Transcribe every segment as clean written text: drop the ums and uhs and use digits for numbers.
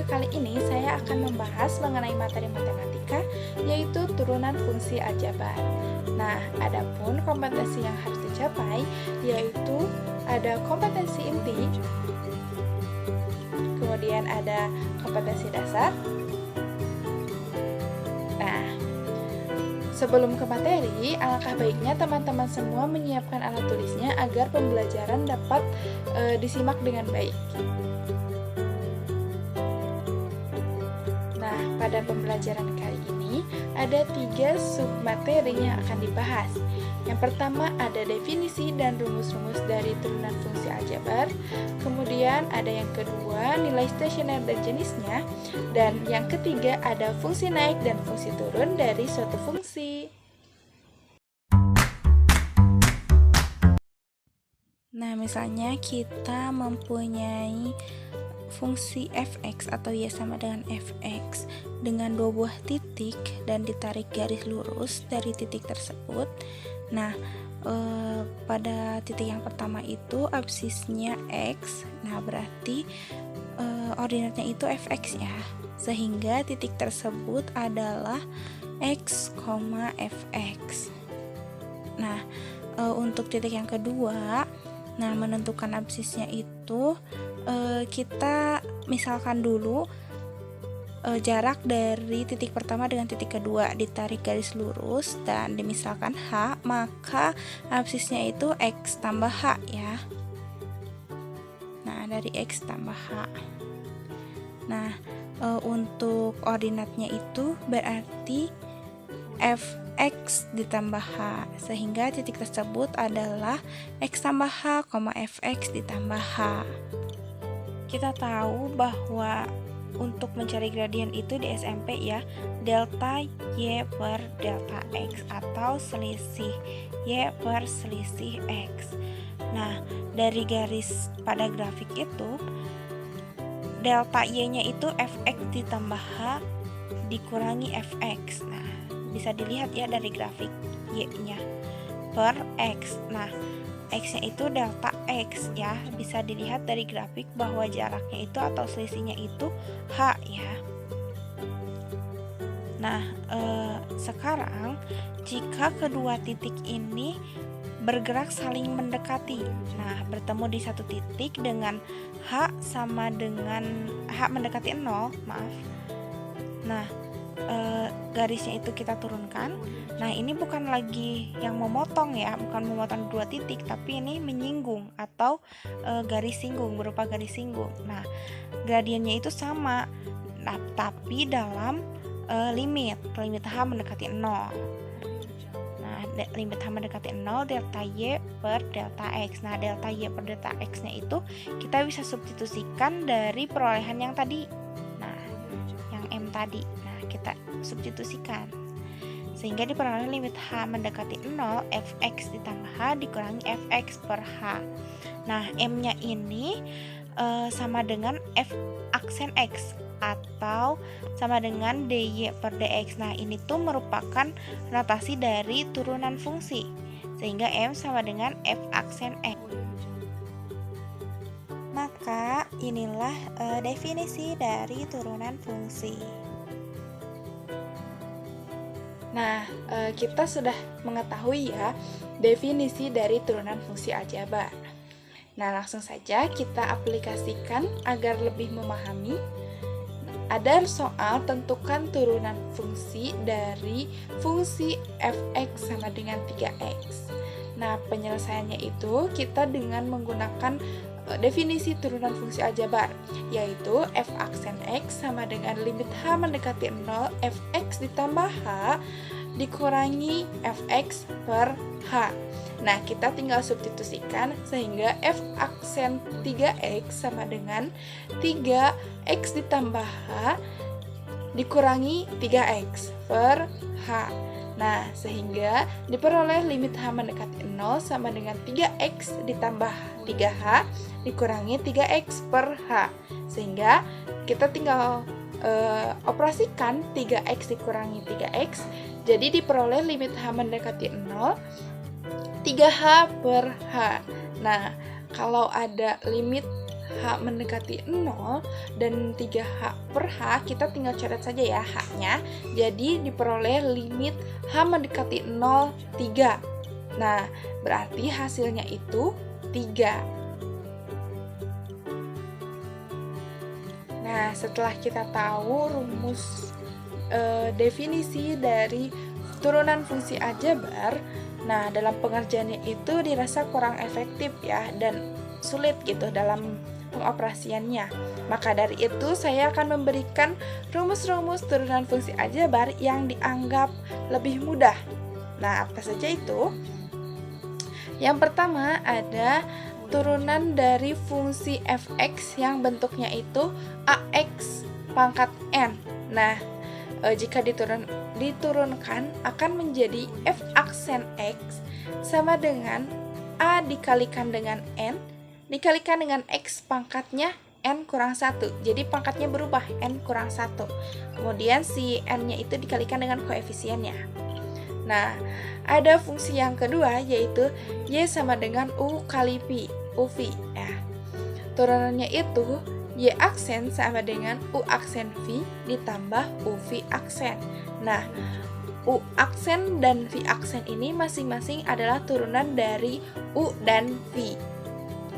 kali ini saya akan membahas mengenai materi matematika, yaitu turunan fungsi aljabar. Nah, adapun kompetensi yang harus dicapai, yaitu ada kompetensi inti, kemudian ada kompetensi dasar. Nah, sebelum ke materi, alangkah baiknya teman-teman semua menyiapkan alat tulisnya agar pembelajaran dapat disimak dengan baik. Nah, pada pembelajaran kali ini ada 3 submateri yang akan dibahas. Yang pertama ada definisi dan rumus-rumus dari turunan fungsi aljabar. Kemudian ada yang kedua nilai stasioner dan jenisnya. Dan yang ketiga ada fungsi naik dan fungsi turun dari suatu fungsi. Nah, misalnya kita mempunyai fungsi fx atau y sama dengan fx dengan 2 buah titik dan ditarik garis lurus dari titik tersebut. Nah, pada titik yang pertama itu absisnya x, nah berarti ordinatnya itu fx ya, sehingga titik tersebut adalah x, fx. Nah, untuk titik yang kedua, nah menentukan absisnya itu kita misalkan dulu jarak dari titik pertama dengan titik kedua, ditarik garis lurus dan dimisalkan h, maka absisnya itu x tambah h ya. Nah, dari x tambah h. Nah, untuk ordinatnya itu berarti fx ditambah h, sehingga titik tersebut adalah x tambah h, fx ditambah h. Kita tahu bahwa untuk mencari gradien itu di SMP ya, delta y per delta x atau selisih y per selisih x. Nah, dari garis pada grafik itu, delta y-nya itu fx ditambah h dikurangi fx. Nah, bisa dilihat ya dari grafik y-nya per x. Nah, x-nya itu delta x ya, bisa dilihat dari grafik bahwa jaraknya itu atau selisihnya itu h ya. Nah, sekarang jika kedua titik ini bergerak saling mendekati, nah bertemu di satu titik dengan h sama dengan h mendekati 0, maaf. Nah, garisnya itu kita turunkan. Nah, ini bukan lagi yang memotong ya, bukan memotong 2 titik, tapi ini menyinggung atau garis singgung, berupa garis singgung. Nah, gradiennya itu sama, nah, tapi dalam limit h mendekati 0. Nah, limit h mendekati 0 delta y per delta x. Nah, delta y per delta x-nya itu kita bisa substitusikan dari perolehan yang tadi. Nah, yang m tadi. Kita substitusikan sehingga diperoleh limit h mendekati 0 fx ditambah h dikurangi fx per h. Nah, m-nya ini sama dengan f aksen x atau sama dengan dy per dx. Nah, ini tuh merupakan notasi dari turunan fungsi, sehingga m sama dengan f aksen x. Maka inilah definisi dari turunan fungsi. Nah, kita sudah mengetahui ya definisi dari turunan fungsi aljabar. Nah, langsung saja kita aplikasikan agar lebih memahami. Ada soal tentukan turunan fungsi dari fungsi fx sama dengan 3x. Nah, penyelesaiannya itu kita dengan menggunakan definisi turunan fungsi aljabar, yaitu f aksen x sama dengan limit h mendekati 0 fx ditambah h dikurangi fx per h. Nah, kita tinggal substitusikan sehingga f aksen 3x sama dengan 3x ditambah h dikurangi 3x per h. Nah, sehingga diperoleh limit h mendekati 0 sama dengan 3x ditambah 3h dikurangi 3x per h. Sehingga kita tinggal operasikan 3x dikurangi 3x, jadi diperoleh limit h mendekati 0 3h per h. Nah, kalau ada limit H mendekati 0 dan 3H per H, kita tinggal coret saja ya H-nya. Jadi diperoleh limit H mendekati 0, 3. Nah, berarti hasilnya itu 3. Nah, setelah kita tahu rumus definisi dari turunan fungsi aljabar, nah dalam pengerjaannya itu dirasa kurang efektif ya dan sulit gitu dalam pengoperasiannya. Maka dari itu saya akan memberikan rumus-rumus turunan fungsi aljabar yang dianggap lebih mudah. Nah, apa saja itu? Yang pertama ada turunan dari fungsi fx yang bentuknya itu ax pangkat n. Nah, jika diturunkan akan menjadi f aksen x sama dengan a dikalikan dengan n dikalikan dengan x pangkatnya n kurang 1. Jadi pangkatnya berubah n kurang 1. Kemudian si n-nya itu dikalikan dengan koefisiennya. Nah, ada fungsi yang kedua yaitu y sama dengan u kali pi, uv ya. Turunannya itu y aksen sama dengan u aksen v ditambah uv aksen. Nah, u aksen dan v aksen ini masing-masing adalah turunan dari u dan v.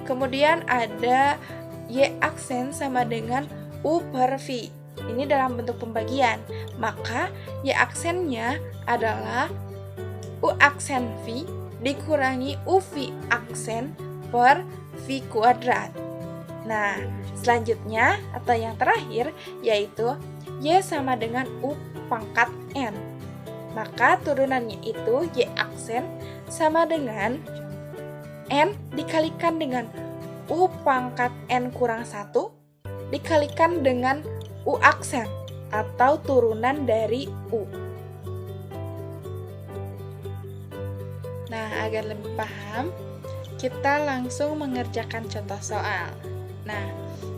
Kemudian ada y aksen sama dengan u per v. Ini dalam bentuk pembagian. Maka y aksennya adalah u aksen v dikurangi uv aksen per v kuadrat. Nah, selanjutnya atau yang terakhir yaitu y sama dengan u pangkat n. Maka turunannya itu y aksen sama dengan n dikalikan dengan u pangkat n kurang 1 dikalikan dengan u aksen atau turunan dari u. Nah, agar lebih paham, kita langsung mengerjakan contoh soal. Nah,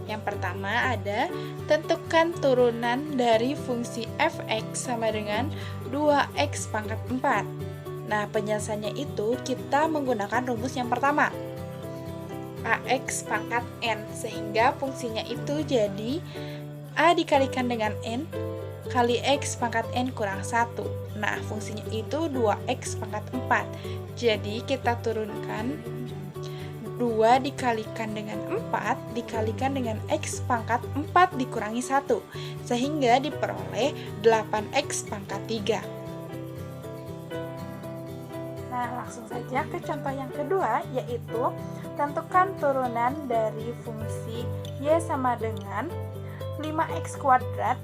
yang pertama ada tentukan turunan dari fungsi fx sama dengan 2x pangkat 4. Nah, penyelesaiannya itu kita menggunakan rumus yang pertama, ax pangkat n, sehingga fungsinya itu jadi a dikalikan dengan n kali x pangkat n kurang 1. Nah, fungsinya itu 2x pangkat 4. Jadi, kita turunkan 2 dikalikan dengan 4 dikalikan dengan x pangkat 4 dikurangi 1, sehingga diperoleh 8x pangkat 3. Nah, langsung saja ke contoh yang kedua, yaitu tentukan turunan dari fungsi y sama dengan 5x kuadrat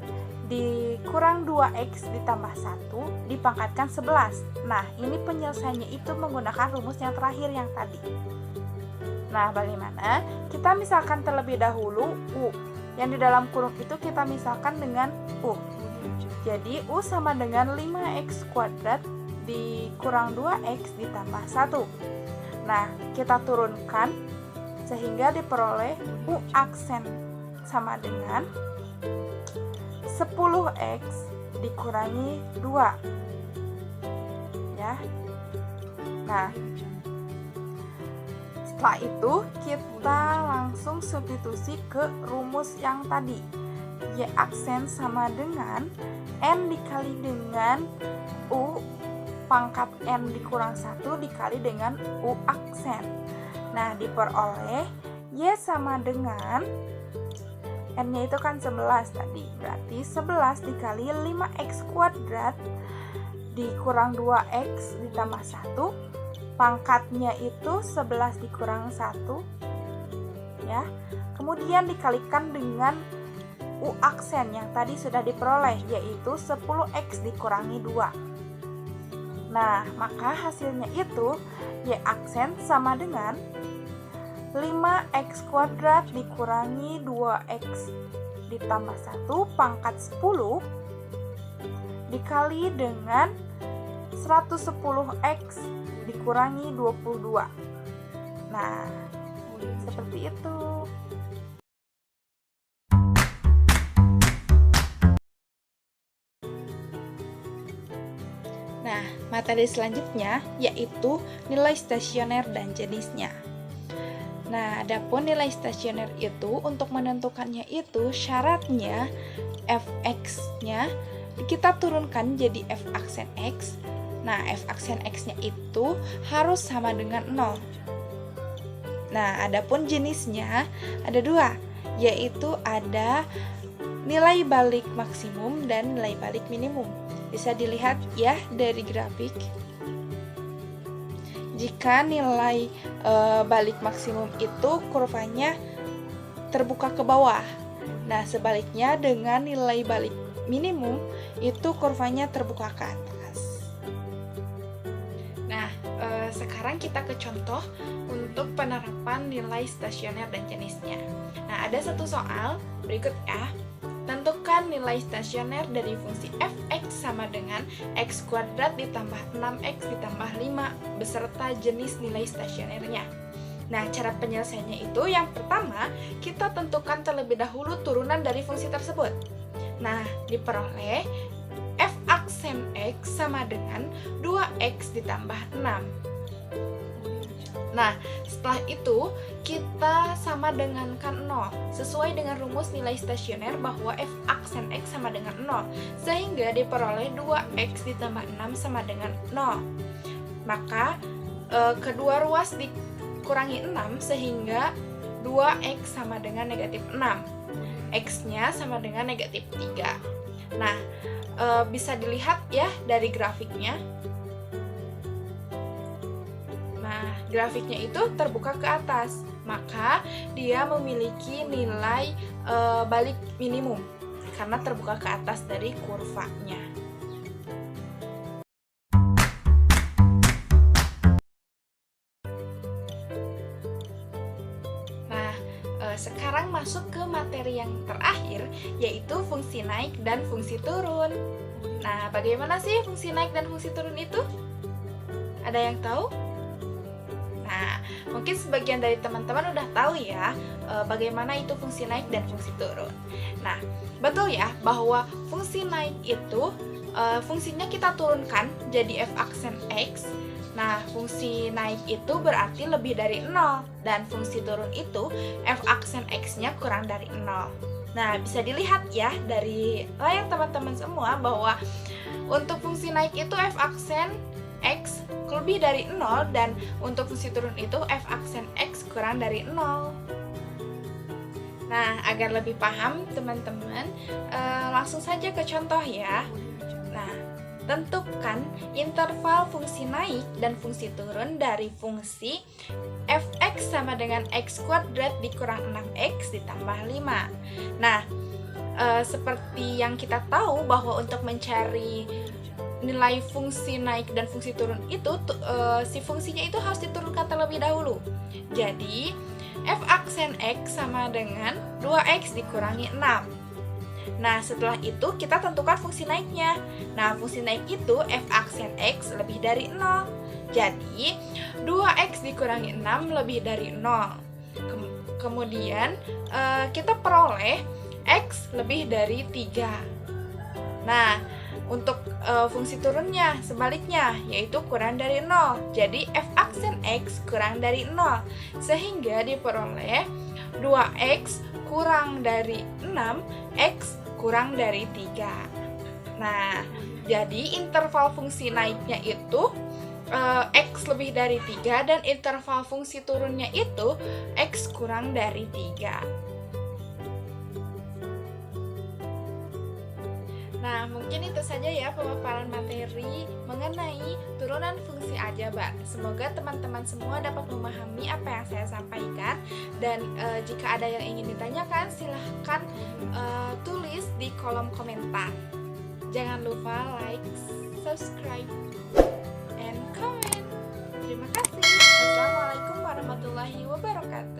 dikurang 2x ditambah 1 dipangkatkan 11. Nah, ini penyelesaiannya itu menggunakan rumus yang terakhir yang tadi. Nah, bagaimana? Kita misalkan terlebih dahulu u. Yang di dalam kurung itu kita misalkan dengan u. Jadi, u sama dengan 5x kuadrat dikurang 2x ditambah 1. Nah, kita turunkan sehingga diperoleh u aksen sama dengan 10x dikurangi 2. Ya. Nah, setelah itu kita langsung substitusi ke rumus yang tadi. Y aksen sama dengan n dikali dengan u pangkat n dikurang 1 dikali dengan u aksen. Nah, diperoleh y sama dengan n-nya itu kan 11 tadi. Berarti 11 dikali 5x kuadrat dikurang 2x ditambah 1. Pangkatnya itu 11 dikurang 1. Ya. Kemudian dikalikan dengan u aksen yang tadi sudah diperoleh, yaitu 10x dikurangi 2. Nah, maka hasilnya itu y aksen sama dengan 5x kuadrat dikurangi 2x ditambah 1 pangkat 10 dikali dengan 110x dikurangi 22. Nah, seperti itu. Nah, materi selanjutnya yaitu nilai stasioner dan jenisnya. Nah, adapun nilai stasioner itu untuk menentukannya itu syaratnya f(x)-nya kita turunkan jadi f aksen x. Nah, f aksen x-nya itu harus sama dengan 0. Nah, adapun jenisnya ada dua, yaitu ada nilai balik maksimum dan nilai balik minimum. Bisa dilihat ya dari grafik. Jika nilai balik maksimum itu kurvanya terbuka ke bawah. Nah, sebaliknya dengan nilai balik minimum itu kurvanya terbuka ke atas. Nah, sekarang kita ke contoh untuk penerapan nilai stasioner dan jenisnya. Nah, ada satu soal berikut ya. Tentukan nilai stasioner dari fungsi f(x) sama dengan x kuadrat ditambah 6x ditambah 5 beserta jenis nilai stasionernya. Nah, cara penyelesaiannya itu yang pertama, kita tentukan terlebih dahulu turunan dari fungsi tersebut. Nah, diperoleh f aksen x sama dengan 2x ditambah 6. Nah, setelah itu kita sama dengankan 0 sesuai dengan rumus nilai stasioner bahwa f aksen x sama dengan 0, sehingga diperoleh 2x ditambah 6 sama dengan 0. Maka kedua ruas dikurangi 6 sehingga 2x sama dengan negatif 6, x-nya sama dengan negatif 3. Nah, bisa dilihat ya dari grafiknya. Nah, grafiknya itu terbuka ke atas, maka dia memiliki nilai balik minimum karena terbuka ke atas dari kurvanya. Nah, sekarang masuk ke materi yang terakhir, yaitu fungsi naik dan fungsi turun. Nah, bagaimana sih fungsi naik dan fungsi turun itu? Ada yang tahu? Nah, mungkin sebagian dari teman-teman udah tahu ya bagaimana itu fungsi naik dan fungsi turun. Nah, betul ya bahwa fungsi naik itu fungsinya kita turunkan jadi f aksen x. Nah, fungsi naik itu berarti lebih dari 0 dan fungsi turun itu f aksen x-nya kurang dari 0. Nah, bisa dilihat ya dari layar teman-teman semua bahwa untuk fungsi naik itu f aksen x lebih dari 0 dan untuk fungsi turun itu f aksen x kurang dari 0. Nah, agar lebih paham teman-teman, langsung saja ke contoh ya. Nah, tentukan interval fungsi naik dan fungsi turun dari fungsi f(x) sama dengan x kuadrat dikurang 6x ditambah 5. Nah, seperti yang kita tahu bahwa untuk mencari nilai fungsi naik dan fungsi turun itu si fungsinya itu harus diturunkan terlebih dahulu. Jadi f aksen x sama dengan 2x dikurangi 6. Nah, setelah itu kita tentukan fungsi naiknya. Nah, fungsi naik itu f aksen x lebih dari 0. Jadi 2x dikurangi 6 lebih dari 0. Kemudian kita peroleh x lebih dari 3. Nah, untuk fungsi turunnya sebaliknya, yaitu kurang dari 0. Jadi f aksen x kurang dari 0, sehingga diperoleh 2x kurang dari 6, x kurang dari 3. Nah, jadi interval fungsi naiknya itu x lebih dari 3 dan interval fungsi turunnya itu x kurang dari 3. Nah, mungkin itu saja ya pemaparan materi mengenai turunan fungsi aljabar. Semoga teman-teman semua dapat memahami apa yang saya sampaikan. Dan jika ada yang ingin ditanyakan, silahkan tulis di kolom komentar. Jangan lupa like, subscribe, and comment. Terima kasih. Wassalamualaikum warahmatullahi wabarakatuh.